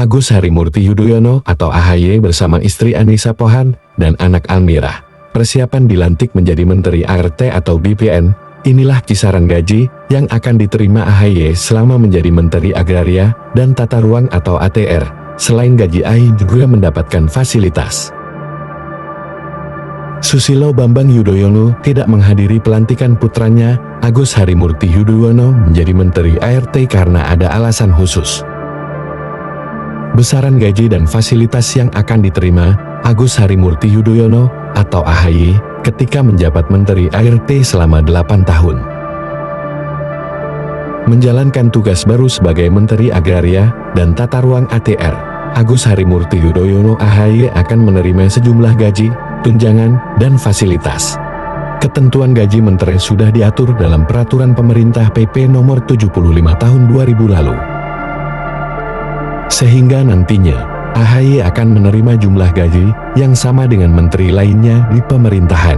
Agus Harimurti Yudhoyono atau AHY bersama istri Anissa Pohan dan anak Almira persiapan dilantik menjadi Menteri ART atau BPN. Inilah kisaran gaji yang akan diterima AHY selama menjadi Menteri Agraria dan Tata Ruang atau ATR. Selain gaji, AHY juga mendapatkan fasilitas. Susilo Bambang Yudhoyono tidak menghadiri pelantikan putranya Agus Harimurti Yudhoyono menjadi Menteri ART karena ada alasan khusus. Besaran gaji dan fasilitas yang akan diterima Agus Harimurti Yudhoyono atau AHY ketika menjabat Menteri ART selama 8 tahun. Menjalankan tugas baru sebagai Menteri Agraria dan Tata Ruang ATR, Agus Harimurti Yudhoyono AHY akan menerima sejumlah gaji, tunjangan, dan fasilitas. Ketentuan gaji menteri sudah diatur dalam Peraturan Pemerintah PP Nomor 75 Tahun 2000 lalu. Sehingga nantinya, AHY akan menerima jumlah gaji yang sama dengan menteri lainnya di pemerintahan.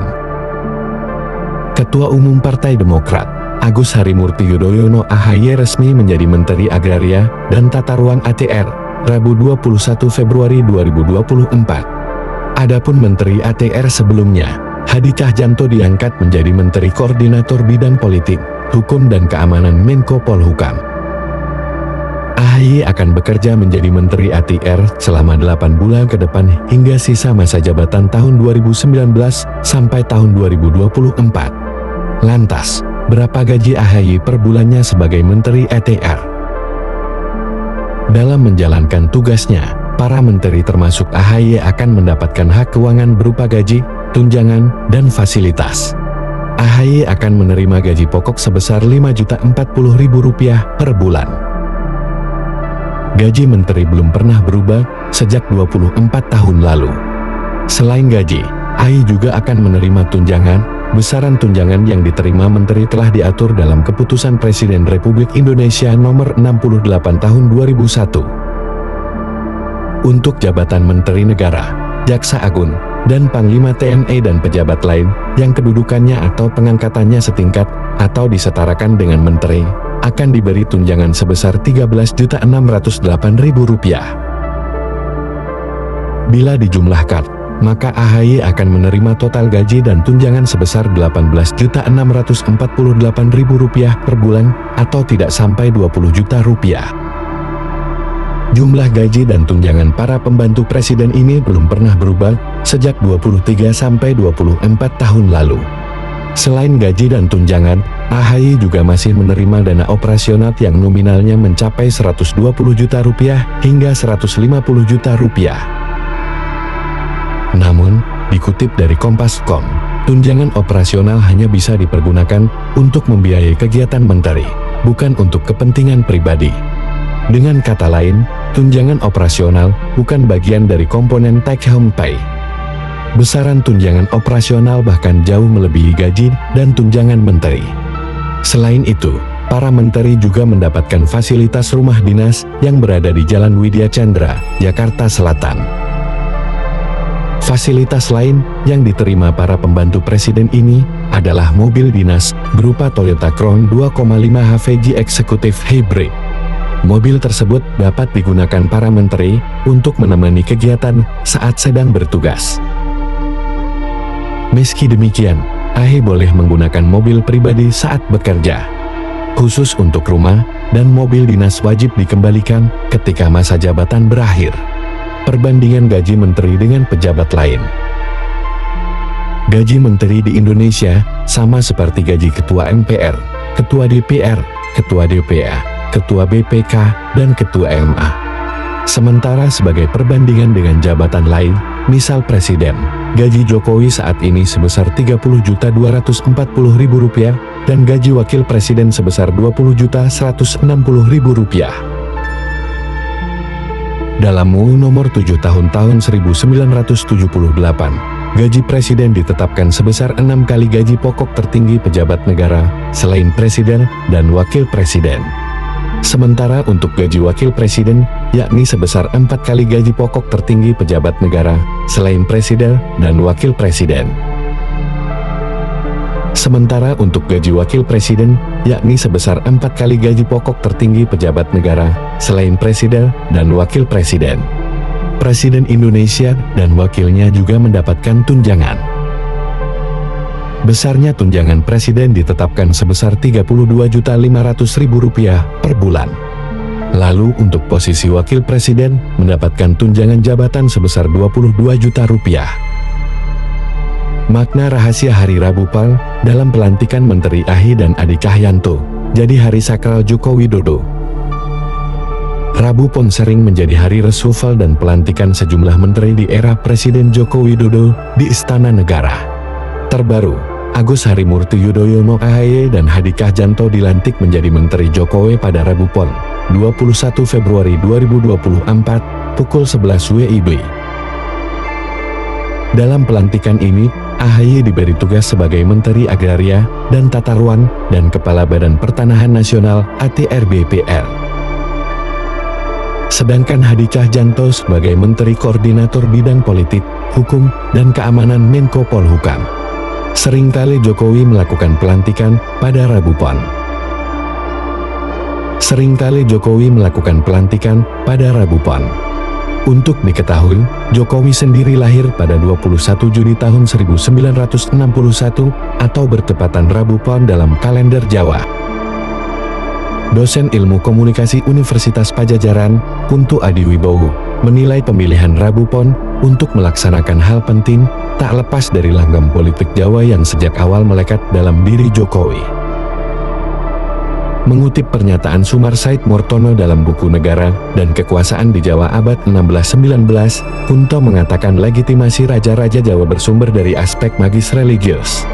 Ketua Umum Partai Demokrat, Agus Harimurti Yudhoyono AHY resmi menjadi Menteri Agraria dan Tata Ruang ATR, Rabu 21 Februari 2024. Adapun Menteri ATR sebelumnya, Hadi Cahyanto diangkat menjadi Menteri Koordinator Bidang Politik, Hukum dan Keamanan Menko Polhukam. AHY akan bekerja menjadi Menteri ATR selama 8 bulan ke depan hingga sisa masa jabatan tahun 2019 sampai tahun 2024. Lantas, berapa gaji AHY per bulannya sebagai Menteri ATR? Dalam menjalankan tugasnya, para menteri termasuk AHY akan mendapatkan hak keuangan berupa gaji, tunjangan, dan fasilitas. AHY akan menerima gaji pokok sebesar Rp5.040.000 per bulan. Gaji menteri belum pernah berubah sejak 24 tahun lalu. Selain gaji, AHY juga akan menerima tunjangan. Besaran tunjangan yang diterima menteri telah diatur dalam Keputusan Presiden Republik Indonesia Nomor 68 Tahun 2001. Untuk jabatan Menteri Negara, Jaksa Agung, dan Panglima TNI dan pejabat lain yang kedudukannya atau pengangkatannya setingkat atau disetarakan dengan menteri, akan diberi tunjangan sebesar Rp13.608.000. Bila dijumlahkan, maka AHY akan menerima total gaji dan tunjangan sebesar Rp18.648.000 per bulan atau tidak sampai Rp20 juta. Jumlah gaji dan tunjangan para pembantu presiden ini belum pernah berubah sejak 23 sampai 24 tahun lalu. Selain gaji dan tunjangan, AHY juga masih menerima dana operasional yang nominalnya mencapai Rp120 juta hingga Rp150 juta. Namun, dikutip dari Kompas.com, tunjangan operasional hanya bisa dipergunakan untuk membiayai kegiatan menteri, bukan untuk kepentingan pribadi. Dengan kata lain, tunjangan operasional bukan bagian dari komponen take home pay. Besaran tunjangan operasional bahkan jauh melebihi gaji dan tunjangan menteri. Selain itu, para menteri juga mendapatkan fasilitas rumah dinas yang berada di Jalan Widya Chandra, Jakarta Selatan. Fasilitas lain yang diterima para pembantu presiden ini adalah mobil dinas berupa Toyota Crown 2,5 HVG Executive Hybrid. Mobil tersebut dapat digunakan para menteri untuk menemani kegiatan saat sedang bertugas. Meski demikian, AHY boleh menggunakan mobil pribadi saat bekerja. Khusus untuk rumah dan mobil dinas wajib dikembalikan ketika masa jabatan berakhir. Perbandingan gaji menteri dengan pejabat lain. Gaji menteri di Indonesia sama seperti gaji Ketua MPR, Ketua DPR, Ketua DPA, Ketua BPK, dan Ketua MA. Sementara sebagai perbandingan dengan jabatan lain, misal Presiden, gaji Jokowi saat ini sebesar Rp30.240.000 dan gaji Wakil Presiden sebesar Rp20.160.000. Dalam UU Nomor 7 Tahun 1978, gaji Presiden ditetapkan sebesar 6 kali gaji pokok tertinggi pejabat negara, selain Presiden dan Wakil Presiden. Sementara untuk gaji Wakil Presiden, yakni sebesar 4 kali gaji pokok tertinggi pejabat negara, selain Presiden dan Wakil Presiden. Sementara untuk gaji wakil presiden, yakni sebesar 4 kali gaji pokok tertinggi pejabat negara, selain presiden dan wakil presiden. Presiden Indonesia dan wakilnya juga mendapatkan tunjangan. Besarnya tunjangan presiden ditetapkan sebesar Rp32.500.000 per bulan. Lalu untuk posisi wakil presiden mendapatkan tunjangan jabatan sebesar Rp22 juta. Makna rahasia Hari Rabu Pon dalam pelantikan Menteri AHY dan Adi Cahyanto jadi hari sakral Joko Widodo. Rabu Pon sering menjadi hari reshuffle dan pelantikan sejumlah menteri di era Presiden Joko Widodo di Istana Negara. Terbaru, Agus Harimurti Yudhoyono AHY dan Adi Cahyanto dilantik menjadi Menteri Jokowi pada Rabu Pon, 21 Februari 2024, pukul 11 WIB. Dalam pelantikan ini, AHY diberi tugas sebagai Menteri Agraria dan Tata Ruang dan Kepala Badan Pertanahan Nasional (ATR) BPR. Sedangkan Adi Cahyanto sebagai Menteri Koordinator Bidang Politik, Hukum, dan Keamanan Menko Polhukam. Seringkali Jokowi melakukan pelantikan pada Rabu Pon. Untuk diketahui, Jokowi sendiri lahir pada 21 Juni tahun 1961 atau bertepatan Rabu Pon dalam kalender Jawa. Dosen Ilmu Komunikasi Universitas Padjadjaran, Kunto Adiwibowo, menilai pemilihan Rabu Pon untuk melaksanakan hal penting tak lepas dari langgam politik Jawa yang sejak awal melekat dalam diri Jokowi. Mengutip pernyataan Sumar Said Mortono dalam buku Negara dan Kekuasaan di Jawa abad 16-19, Kunto mengatakan legitimasi raja-raja Jawa bersumber dari aspek magis religius.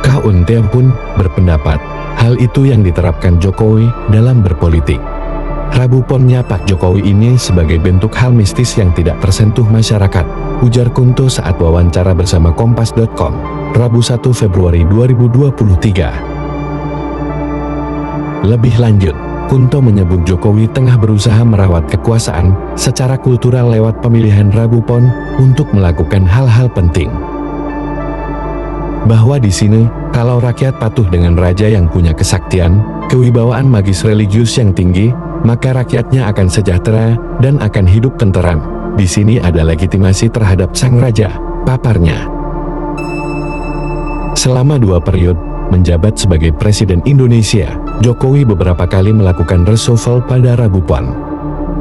Kunto pun berpendapat, hal itu yang diterapkan Jokowi dalam berpolitik. Rabu Ponnya Pak Jokowi ini sebagai bentuk hal mistis yang tidak tersentuh masyarakat, ujar Kunto saat wawancara bersama Kompas.com, Rabu 1 Februari 2023. Lebih lanjut, Kunto menyebut Jokowi tengah berusaha merawat kekuasaan secara kultural lewat pemilihan Rabu Pon untuk melakukan hal-hal penting. Bahwa di sini, kalau rakyat patuh dengan raja yang punya kesaktian, kewibawaan magis religius yang tinggi, maka rakyatnya akan sejahtera dan akan hidup tenteram. Di sini ada legitimasi terhadap sang raja, paparnya. Selama 2 periode menjabat sebagai Presiden Indonesia, Jokowi beberapa kali melakukan reshuffle pada Rabu Pon.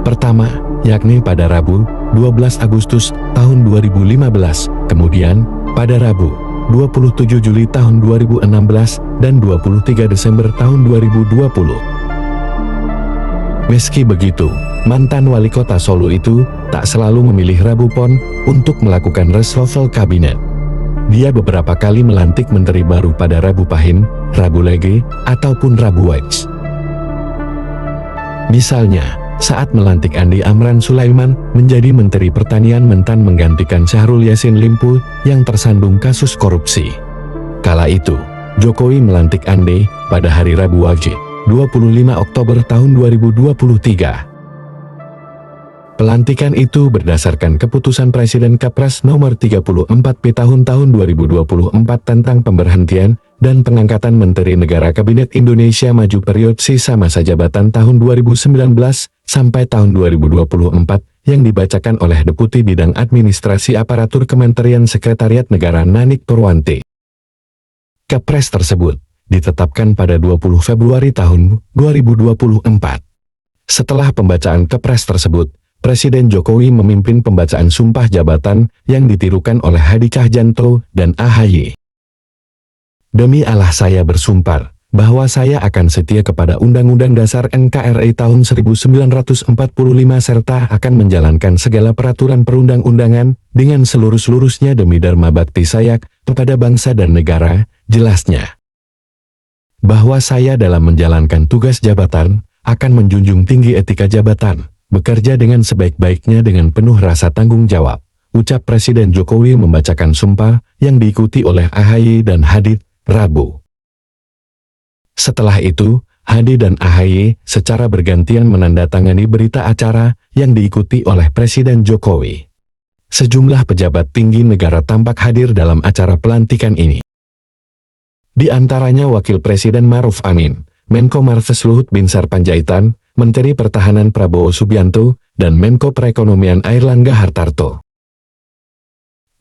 Pertama, yakni pada Rabu, 12 Agustus tahun 2015, kemudian pada Rabu, 27 Juli tahun 2016, dan 23 Desember tahun 2020. Meski begitu, mantan wali kota Solo itu tak selalu memilih Rabu Pon untuk melakukan reshuffle kabinet. Dia beberapa kali melantik menteri baru pada Rabu Pahing, Rabu Lege, ataupun Rabu Wage. Misalnya, saat melantik Andi Amran Sulaiman menjadi Menteri Pertanian Mentan menggantikan Syahrul Yassin Limpo yang tersandung kasus korupsi. Kala itu, Jokowi melantik Andi pada hari Rabu Wage, 25 Oktober tahun 2023. Pelantikan itu berdasarkan keputusan Presiden Kepres nomor 34P tahun 2024 tentang pemberhentian dan pengangkatan Menteri Negara Kabinet Indonesia Maju periode sisa masa jabatan tahun 2019 sampai tahun 2024 yang dibacakan oleh Deputi Bidang Administrasi Aparatur Kementerian Sekretariat Negara Nanik Purwanti. Kepres tersebut ditetapkan pada 20 Februari tahun 2024. Setelah pembacaan Kepres tersebut, Presiden Jokowi memimpin pembacaan sumpah jabatan yang ditirukan oleh Adi Cahyanto dan AHY. Demi Allah saya bersumpah bahwa saya akan setia kepada Undang-Undang Dasar NKRI tahun 1945 serta akan menjalankan segala peraturan perundang-undangan dengan seluruh-seluruhnya demi dharma bakti saya kepada bangsa dan negara, jelasnya. Bahwa saya dalam menjalankan tugas jabatan akan menjunjung tinggi etika jabatan, bekerja dengan sebaik-baiknya dengan penuh rasa tanggung jawab, ucap Presiden Jokowi membacakan sumpah yang diikuti oleh AHY dan Hadi, Rabu. Setelah itu, Hadi dan AHY secara bergantian menandatangani berita acara yang diikuti oleh Presiden Jokowi. Sejumlah pejabat tinggi negara tampak hadir dalam acara pelantikan ini. Di antaranya Wakil Presiden Maruf Amin, Menko Marves Luhut Binsar Panjaitan, Menteri Pertahanan Prabowo Subianto, dan Menko Perekonomian Airlangga Hartarto.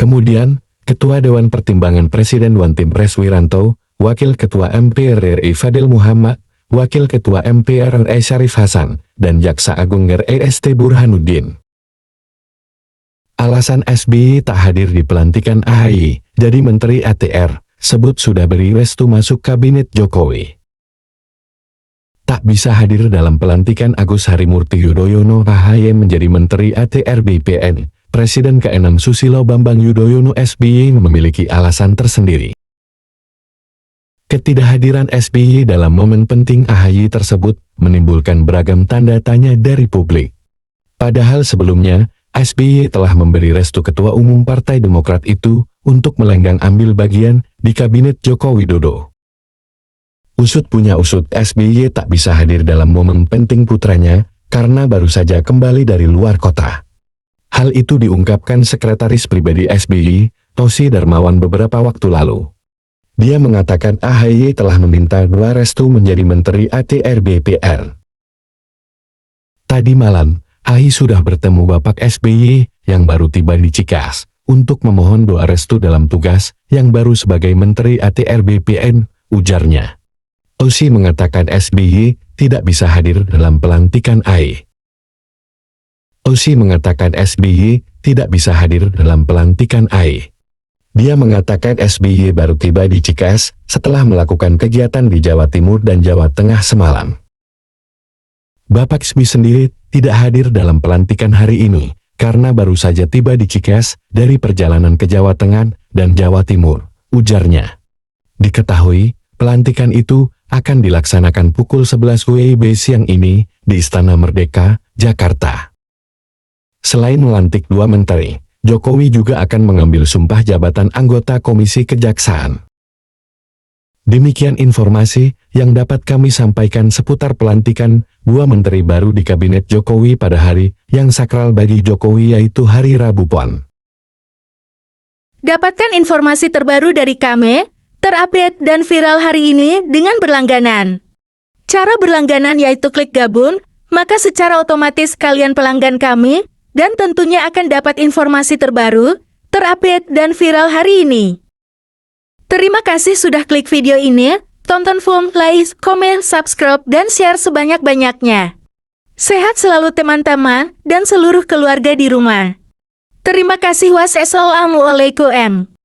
Kemudian, Ketua Dewan Pertimbangan Presiden Wan Timpres Wiranto, Wakil Ketua MPR RI Fadil Muhammad, Wakil Ketua MPR RI Syarif Hasan, dan Jaksa Agung RI ST Burhanuddin. Alasan SBY tak hadir di pelantikan AHY jadi Menteri ATR, sebut sudah beri restu masuk Kabinet Jokowi. Tak bisa hadir dalam pelantikan Agus Harimurti Yudhoyono AHY menjadi Menteri ATR BPN, Presiden ke-6 Susilo Bambang Yudhoyono SBY memiliki alasan tersendiri. Ketidakhadiran SBY dalam momen penting AHY tersebut menimbulkan beragam tanda tanya dari publik. Padahal sebelumnya, SBY telah memberi restu Ketua Umum Partai Demokrat itu untuk melenggang ambil bagian di Kabinet Joko Widodo. Usut punya usut, SBY tak bisa hadir dalam momen penting putranya karena baru saja kembali dari luar kota. Hal itu diungkapkan Sekretaris Pribadi SBY, Tosi Darmawan beberapa waktu lalu. Dia mengatakan AHY telah meminta dua restu menjadi Menteri ATR BPR. Tadi malam, AHY sudah bertemu Bapak SBY yang baru tiba di Cikas untuk memohon doa restu dalam tugas yang baru sebagai Menteri ATR BPN, ujarnya. Tosi mengatakan SBY tidak bisa hadir dalam pelantikan AHY. Tosi mengatakan SBY tidak bisa hadir dalam pelantikan AHY. Dia mengatakan SBY baru tiba di Cikas setelah melakukan kegiatan di Jawa Timur dan Jawa Tengah semalam. Bapak SBY sendiri tidak hadir dalam pelantikan hari ini karena baru saja tiba di Cikas dari perjalanan ke Jawa Tengah dan Jawa Timur, ujarnya. Diketahui, pelantikan itu akan dilaksanakan pukul 11 WIB siang ini di Istana Merdeka, Jakarta. Selain melantik dua menteri, Jokowi juga akan mengambil sumpah jabatan anggota Komisi Kejaksaan. Demikian informasi yang dapat kami sampaikan seputar pelantikan dua menteri baru di Kabinet Jokowi pada hari yang sakral bagi Jokowi, yaitu Hari Rabu Pon. Dapatkan informasi terbaru dari kami, terupdate dan viral hari ini dengan berlangganan. Cara berlangganan yaitu klik gabung, maka secara otomatis kalian pelanggan kami, dan tentunya akan dapat informasi terbaru, terupdate dan viral hari ini. Terima kasih sudah klik video ini, tonton full, like, komen, subscribe, dan share sebanyak-banyaknya. Sehat selalu teman-teman, dan seluruh keluarga di rumah. Terima kasih. Wassalamualaikum.